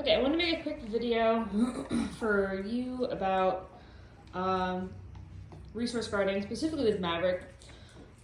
Okay, I want to make a quick video for you about resource guarding, specifically with Maverick.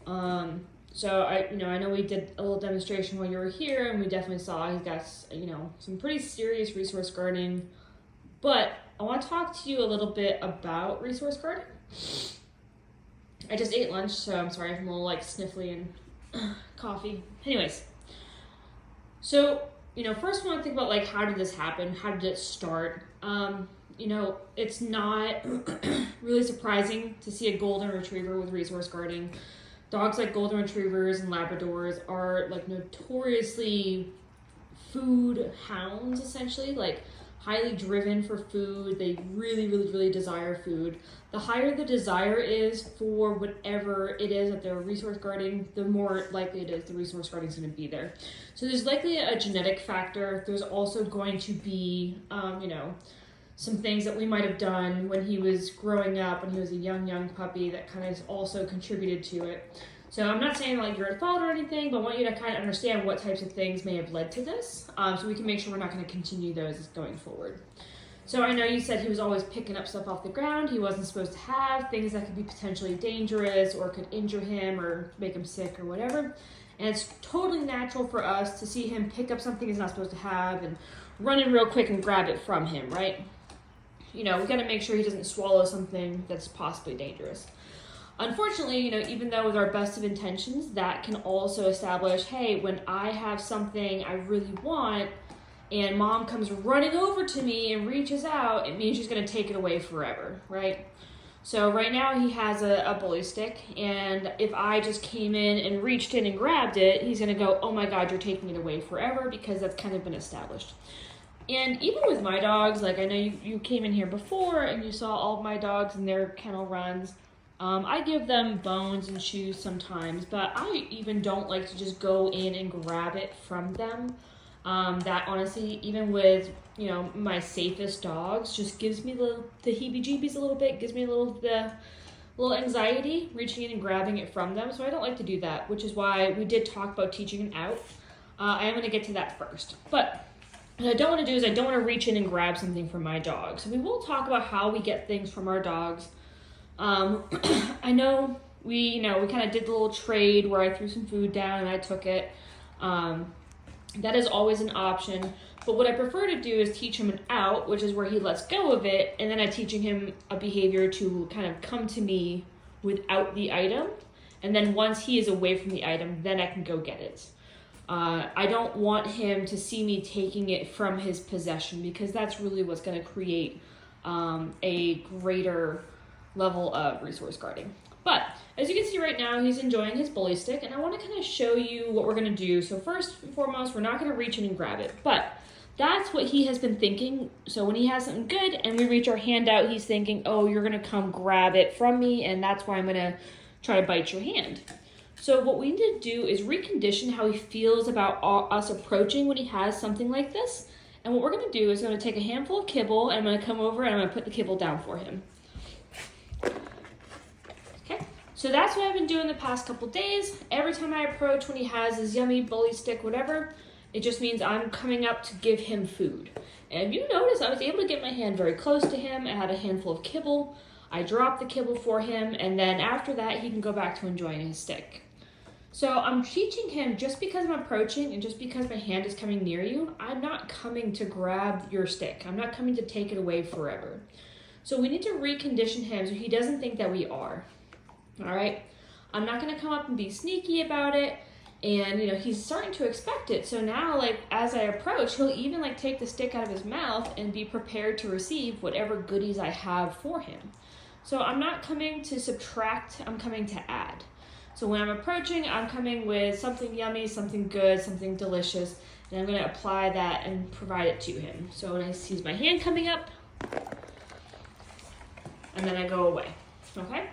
So I know we did a little demonstration while you were here, and we definitely saw he's got some pretty serious resource guarding. But I want to talk to you a little bit about resource guarding. I just ate lunch, so I'm sorry if I'm a little sniffly and coffee. Anyways, so first I want to think about how did this happen? How did it start? It's not really surprising to see a golden retriever with resource guarding. Dogs like golden retrievers and Labradors are notoriously food hounds, essentially, highly driven for food. They really desire food. The higher the desire is for whatever it is that they're resource guarding, the more likely it is the resource guarding is going to be there. So there's likely a genetic factor. There's also going to be, some things that we might have done when he was growing up, when he was a young puppy, that kind of also contributed to it. So I'm not saying you're at fault or anything, but I want you to kind of understand what types of things may have led to this, so we can make sure we're not going to continue those going forward. So I know you said he was always picking up stuff off the ground he wasn't supposed to have, things that could be potentially dangerous or could injure him or make him sick or whatever. And it's totally natural for us to see him pick up something he's not supposed to have and run in real quick and grab it from him, right? We got to make sure he doesn't swallow something that's possibly dangerous. Unfortunately, even though with our best of intentions, that can also establish, hey, when I have something I really want and mom comes running over to me and reaches out, it means she's going to take it away forever, right? So right now he has a bully stick, and if I just came in and reached in and grabbed it, he's going to go, oh my God, you're taking it away forever, because that's kind of been established. And even with my dogs, I know you came in here before and you saw all of my dogs and their kennel runs. I give them bones and chews sometimes, but I even don't like to just go in and grab it from them. That honestly, even with, my safest dogs, just gives me the heebie-jeebies a little bit, gives me a little anxiety reaching in and grabbing it from them. So I don't like to do that, which is why we did talk about teaching it out. I am going to get to that first. But what I don't want to do is I don't want to reach in and grab something from my dog. So we will talk about how we get things from our dogs. I know we kind of did the little trade where I threw some food down and I took it. That is always an option. But what I prefer to do is teach him an out, which is where he lets go of it, and then I'm teaching him a behavior to kind of come to me without the item. And then once he is away from the item, then I can go get it. I don't want him to see me taking it from his possession, because that's really what's going to create a greater level of resource guarding. But as you can see right now, he's enjoying his bully stick, and I want to kind of show you what we're going to do. So first and foremost, we're not going to reach in and grab it, but that's what he has been thinking. So when he has something good and we reach our hand out, he's thinking, oh, you're going to come grab it from me, and that's why I'm going to try to bite your hand. So what we need to do is recondition how he feels about us approaching when he has something like this. And what we're going to do is I'm going to take a handful of kibble, and I'm going to come over and I'm going to put the kibble down for him. Okay, so that's what I've been doing the past couple days. Every time I approach when he has his yummy bully stick, whatever, it just means I'm coming up to give him food. And you notice I was able to get my hand very close to him. I had a handful of kibble. I dropped the kibble for him, and then after that, he can go back to enjoying his stick. So I'm teaching him, just because I'm approaching and just because my hand is coming near you, I'm not coming to grab your stick. I'm not coming to take it away forever. So we need to recondition him so he doesn't think that we are. All right? I'm not going to come up and be sneaky about it. And, he's starting to expect it. So now, as I approach, he'll even, take the stick out of his mouth and be prepared to receive whatever goodies I have for him. So I'm not coming to subtract, I'm coming to add. So when I'm approaching, I'm coming with something yummy, something good, something delicious, and I'm going to apply that and provide it to him. So when I see my hand coming up, and then I go away, okay?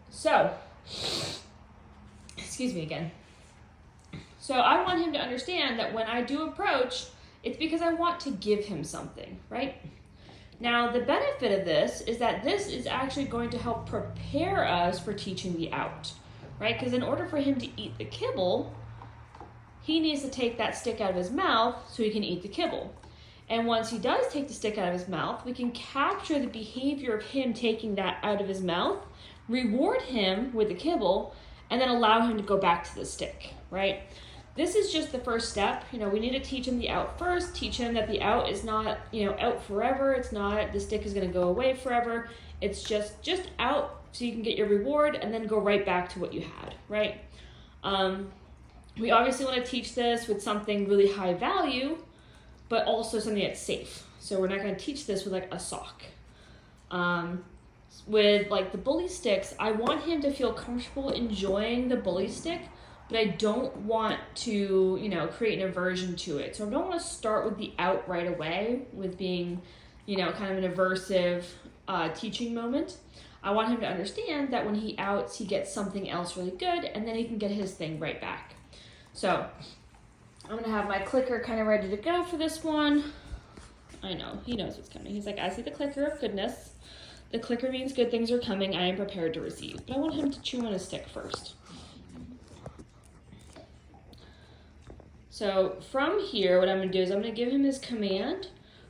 So, excuse me again. So I want him to understand that when I do approach, it's because I want to give him something, right? Now, the benefit of this is that this is actually going to help prepare us for teaching the out, right? Because in order for him to eat the kibble, he needs to take that stick out of his mouth so he can eat the kibble. And once he does take the stick out of his mouth, we can capture the behavior of him taking that out of his mouth, reward him with the kibble, and then allow him to go back to the stick, right? This is just the first step. We need to teach him the out first, teach him that the out is not, out forever. It's not, the stick is going to go away forever. It's just out so you can get your reward and then go right back to what you had, right? We obviously want to teach this with something really high value, but also something that's safe. So we're not going to teach this with like a sock. With like the bully sticks, I want him to feel comfortable enjoying the bully stick, but I don't want to, create an aversion to it. So I don't want to start with the out right away with being, kind of an aversive teaching moment. I want him to understand that when he outs, he gets something else really good, and then he can get his thing right back. So I'm going to have my clicker kind of ready to go for this one. I know, he knows what's coming. He's like, I see the clicker of goodness. The clicker means good things are coming. I am prepared to receive. But I want him to chew on his stick first. So from here, what I'm going to do is I'm going to give him his command.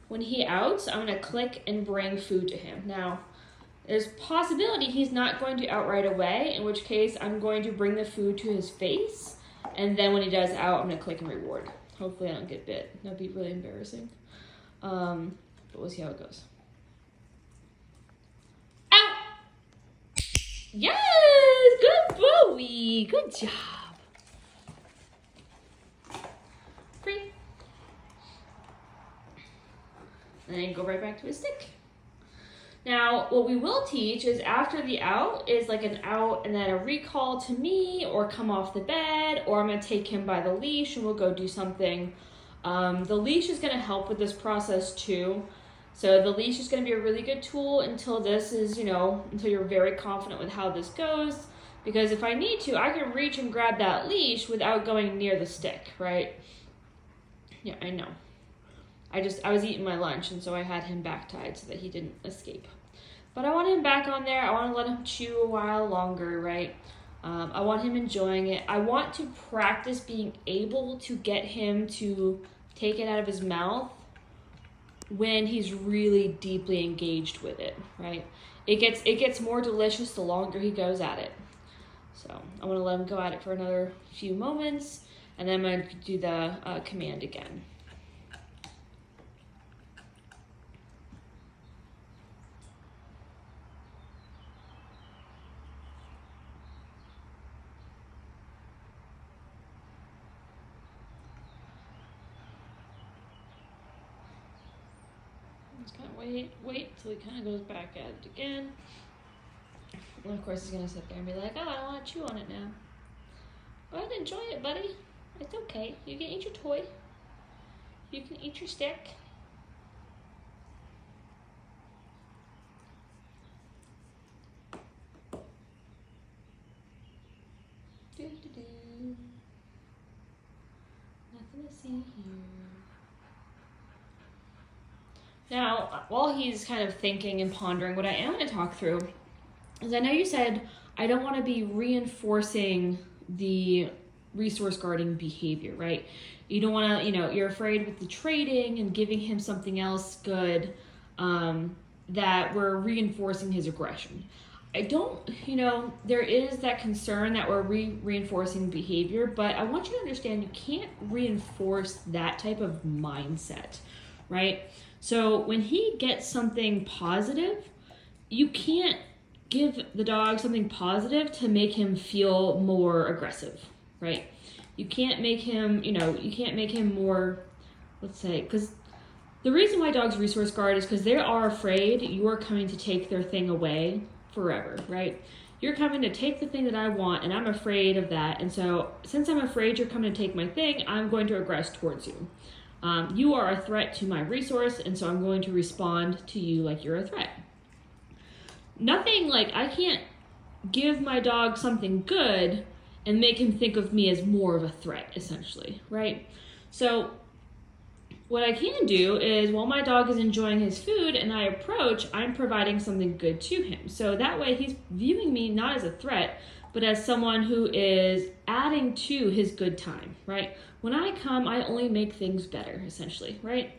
When he outs, I'm going to click and bring food to him. Now, there's possibility he's not going to out right away, in which case I'm going to bring the food to his face. And then when he does out, I'm going to click and reward. Hopefully I don't get bit. That'd be really embarrassing. But we'll see how it goes. Out! Yes! Good boy! Good job. Free. And then go right back to his stick. Now, what we will teach is after the out is like an out and then a recall to me, or come off the bed, or I'm going to take him by the leash and we'll go do something. The leash is going to help with this process too. So the leash is going to be a really good tool until this is, until you're very confident with how this goes. Because if I need to, I can reach and grab that leash without going near the stick, right? Yeah, I know. I was eating my lunch, and so I had him back tied so that he didn't escape. But I want him back on there. I want to let him chew a while longer, right? I want him enjoying it. I want to practice being able to get him to take it out of his mouth when he's really deeply engaged with it, right? It gets more delicious the longer he goes at it. So I want to let him go at it for another few moments, and then I'm going to do the command again. Just kind of wait till he kind of goes back at it again. And of course he's going to sit there and be like, oh, I don't want to chew on it now. Go ahead and enjoy it, buddy. It's okay. You can eat your toy. You can eat your stick. Nothing to see here. Now, while he's kind of thinking and pondering, what I am going to talk through is, I know you said I don't want to be reinforcing the resource guarding behavior, right? You don't want to, you're afraid with the trading and giving him something else good, that we're reinforcing his aggression. I don't, there is that concern that we're reinforcing behavior, but I want you to understand you can't reinforce that type of mindset, right? So when he gets something positive, you can't give the dog something positive to make him feel more aggressive, right? You can't make him, you can't make him more, let's say, because the reason why dogs resource guard is because they are afraid you are coming to take their thing away forever, right? You're coming to take the thing that I want, and I'm afraid of that. And so since I'm afraid you're coming to take my thing, I'm going to aggress towards you. You are a threat to my resource, and so I'm going to respond to you like you're a threat. Nothing like, I can't give my dog something good and make him think of me as more of a threat, essentially, right? So what I can do is, while my dog is enjoying his food and I approach, I'm providing something good to him. So that way he's viewing me not as a threat, but as someone who is adding to his good time, right? When I come, I only make things better, essentially, right?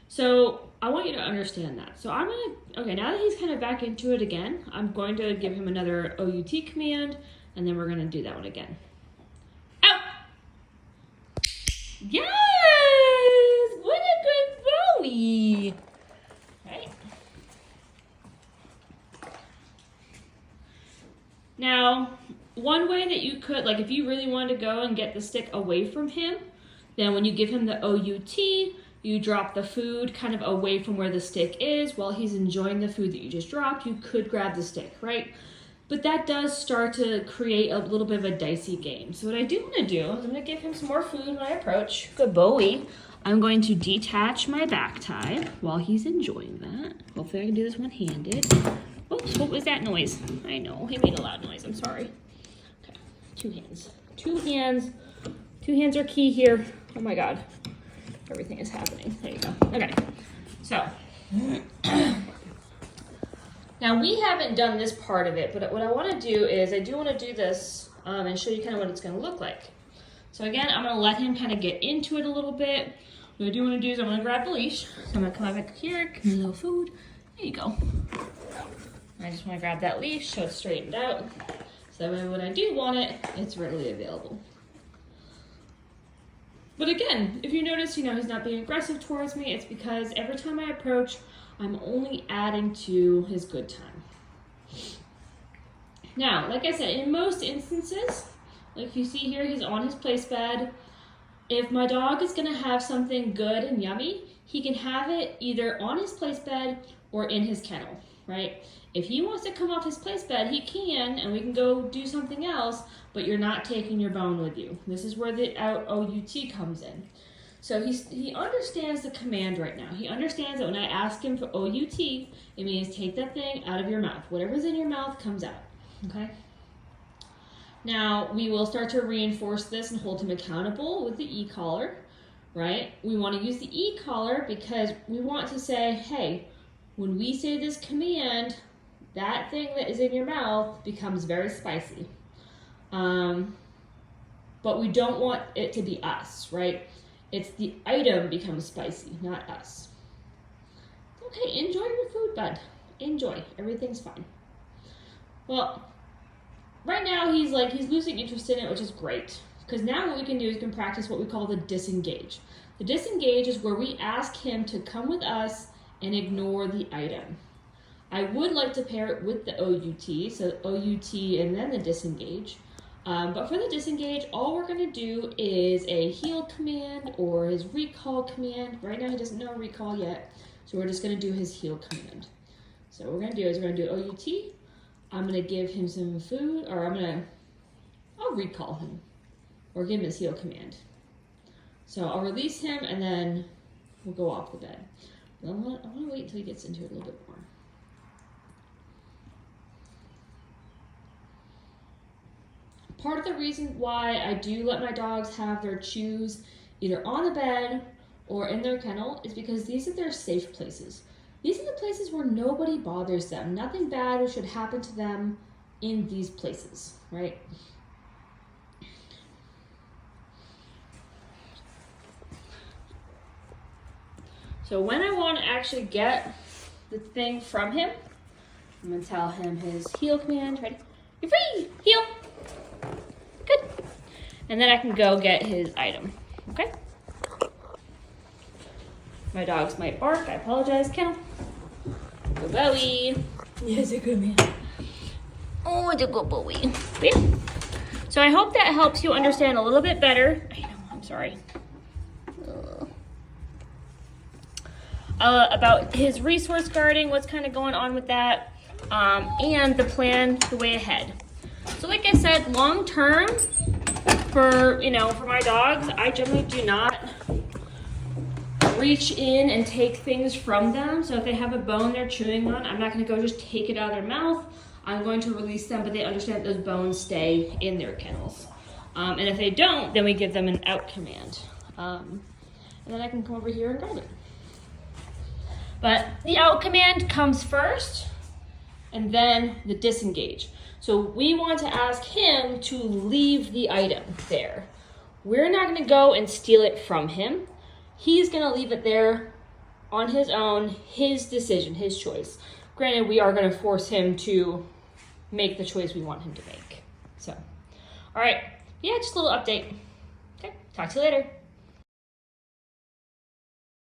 So I want you to understand that. So I'm gonna, okay, now that he's kind of back into it again, I'm going to give him another OUT command, and then we're gonna do that one again. Out! Yes! What a good Bowie! Right? Now, one way that you could, like if you really wanted to go and get the stick away from him, then when you give him the OUT, you drop the food kind of away from where the stick is while he's enjoying the food that you just dropped. You could grab the stick, right? But that does start to create a little bit of a dicey game. So what I do want to do is I'm going to give him some more food when I approach. Good Bowie. I'm going to detach my back tie while he's enjoying that. Hopefully I can do this one-handed. Oops, what was that noise? I know, he made a loud noise, I'm sorry. Okay, 2 hands. 2 hands. 2 hands are key here. Oh my God. Everything is happening. There you go. Okay, so. Now we haven't done this part of it, but what I want to do is I do want to do this and show you kind of what it's going to look like. So again, I'm going to let him kind of get into it a little bit. What I do want to do is I'm going to grab the leash. So I'm going to come back here, give me a little food. There you go. I just want to grab that leash so it's straightened out. So that way when I do want it, it's readily available. But again, if you notice, he's not being aggressive towards me, it's because every time I approach, I'm only adding to his good time. Now, like I said, in most instances, like you see here, he's on his place bed. If my dog is gonna have something good and yummy, he can have it either on his place bed or in his kennel, right? If he wants to come off his place bed, he can, and we can go do something else, but you're not taking your bone with you. This is where the OUT comes in. So he understands the command right now. He understands that when I ask him for OUT, it means take that thing out of your mouth. Whatever's in your mouth comes out, okay? Now, we will start to reinforce this and hold him accountable with the e-collar, right? We want to use the e-collar because we want to say, hey, when we say this command, that thing that is in your mouth becomes very spicy. But we don't want it to be us, right? It's the item becomes spicy, not us. Okay, enjoy your food, bud. Enjoy. Everything's fine. Well, right now he's losing interest in it, which is great. Because now what we can do is we can practice what we call the disengage. The disengage is where we ask him to come with us and ignore the item. I would like to pair it with the OUT, so OUT and then the disengage. But for the disengage, all we're going to do is a heal command or his recall command. Right now he doesn't know recall yet, so we're just going to do his heal command. So what we're going to do is we're going to do OUT. I'm going to give him some food, or I'll recall him or give him his heal command. So I'll release him and then we'll go off the bed. I want to wait until he gets into it a little bit more. Part of the reason why I do let my dogs have their chews either on the bed or in their kennel is because these are their safe places. These are the places where nobody bothers them. Nothing bad should happen to them in these places, right? So when I want to actually get the thing from him, I'm going to tell him his heal command. Ready? You're free! Heal! Good. And then I can go get his item. Okay? My dogs might bark. I apologize. Kennel. Good Bowie. Yes, a good man. Oh, it's a good Bowie. Yeah. So I hope that helps you understand a little bit better. I know, I'm sorry. About his resource guarding, what's kind of going on with that, and the plan, the way ahead. So like I said, long term, for my dogs, I generally do not reach in and take things from them. So if they have a bone they're chewing on, I'm not going to go just take it out of their mouth. I'm going to release them, but they understand that those bones stay in their kennels. And if they don't, then we give them an out command. And then I can come over here and guard it. But the out command comes first, and then the disengage. So we want to ask him to leave the item there. We're not going to go and steal it from him. He's going to leave it there on his own, his decision, his choice. Granted, we are going to force him to make the choice we want him to make. So, all right. Yeah, just a little update. Okay, talk to you later.